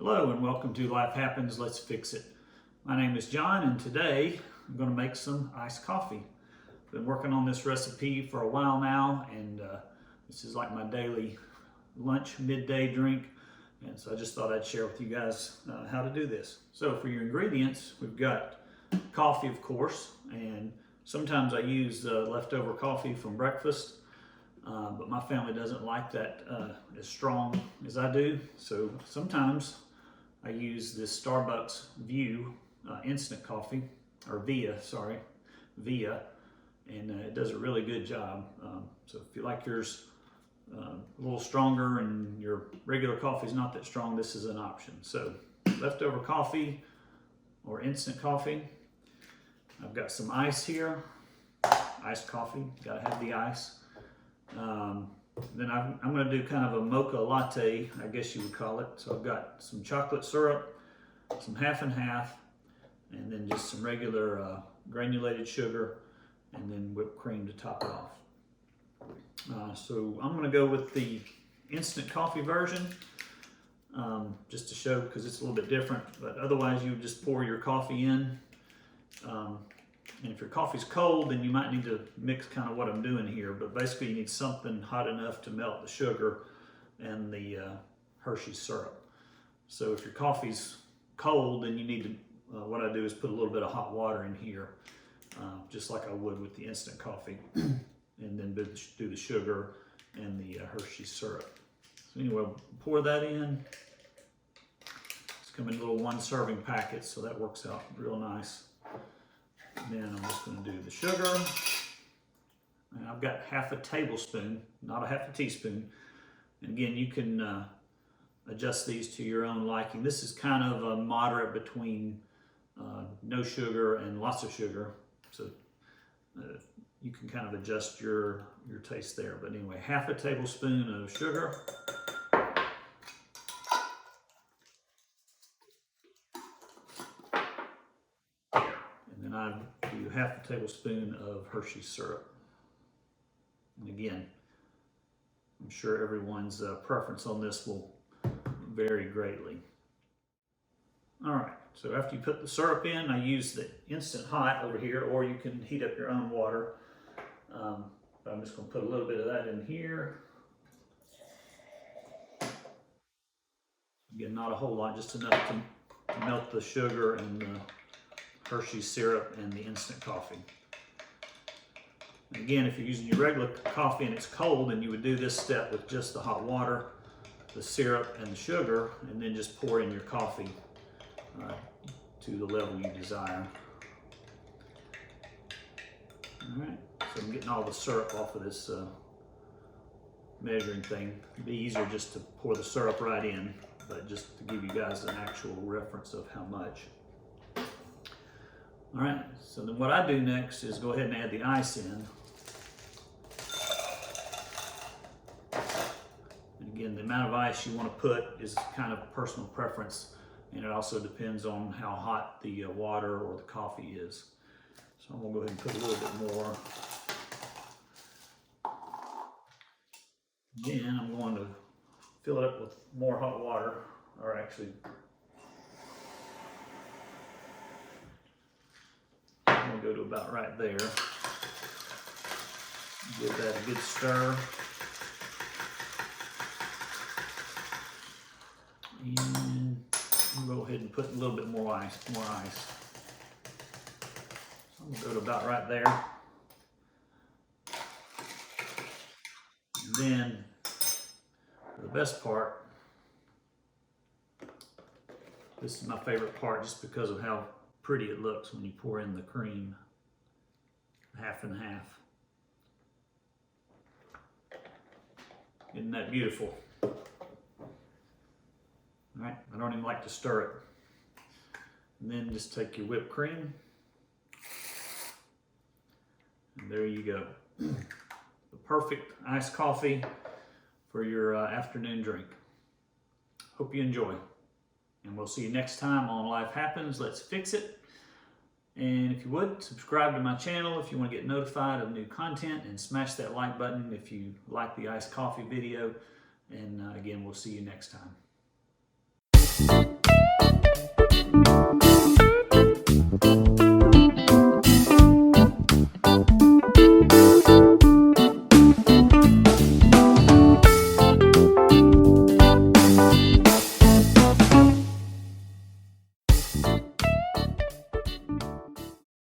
Hello and welcome to Life Happens, Let's Fix It. My name is John and today I'm going to make some iced coffee. I've been working on this recipe for a while now and this is like my daily lunch midday drink, and so I just thought I'd share with you guys how to do this. So for your ingredients, we've got coffee, of course, and sometimes I use leftover coffee from breakfast. But my family doesn't like that as strong as I do, so sometimes I use this Starbucks View instant coffee, or Via, and it does a really good job. So if you like yours a little stronger and your regular coffee is not that strong, this is an option. So leftover coffee or instant coffee. I've got some ice here, iced coffee, gotta have the ice. Then I'm going to do kind of a mocha latte, I guess you would call it. So I've got some chocolate syrup, some half and half, and then just some regular granulated sugar, and then whipped cream to top it off. So I'm going to go with the instant coffee version, just to show, because it's a little bit different. But otherwise, you would just pour your coffee in. And if your coffee's cold, then you might need to mix kind of what I'm doing here. But basically, you need something hot enough to melt the sugar and the Hershey syrup. So if your coffee's cold, then you need to, what I do is put a little bit of hot water in here, just like I would with the instant coffee. And then do the sugar and the Hershey syrup. So anyway, pour that in. It's coming in little 1 serving packets, so that works out real nice. Then I'm just going to do the sugar, and I've got half a tablespoon, not a half a teaspoon. And again, you can adjust these to your own liking. This is kind of a moderate between no sugar and lots of sugar, so you can kind of adjust your taste there. But anyway, half a tablespoon of sugar. And I do half a tablespoon of Hershey syrup. And again, I'm sure everyone's preference on this will vary greatly. All right, so after you put the syrup in, I use the instant hot over here, or you can heat up your own water. But I'm just going to put a little bit of that in here. Again, not a whole lot, just enough to melt the sugar and the Hershey syrup and the instant coffee. And again, if you're using your regular coffee and it's cold, then you would do this step with just the hot water, the syrup, and the sugar, and then just pour in your coffee to the level you desire. All right, so I'm getting all the syrup off of this measuring thing. It'd be easier just to pour the syrup right in, but just to give you guys an actual reference of how much. All right, so then what I do next is go ahead and add the ice in. And again, the amount of ice you want to put is kind of personal preference, and it also depends on how hot the water or the coffee is. So I'm gonna go ahead and put a little bit more. Then I'm going to fill it up with more hot water, or actually, I'm going to go to about right there. Give that a good stir. And I'm going to go ahead and put a little bit more ice. So I'm going to go to about right there. And then, for the best part, this is my favorite part just because of how pretty it looks when you pour in the cream, half and half. Isn't that beautiful? All right, I don't even like to stir it. And then just take your whipped cream, and there you go. The perfect iced coffee for your afternoon drink. Hope you enjoy. And we'll see you next time on Life Happens, Let's Fix It. And if you would, subscribe to my channel if you want to get notified of new content, and smash that like button if you like the iced coffee video. And again, we'll see you next time.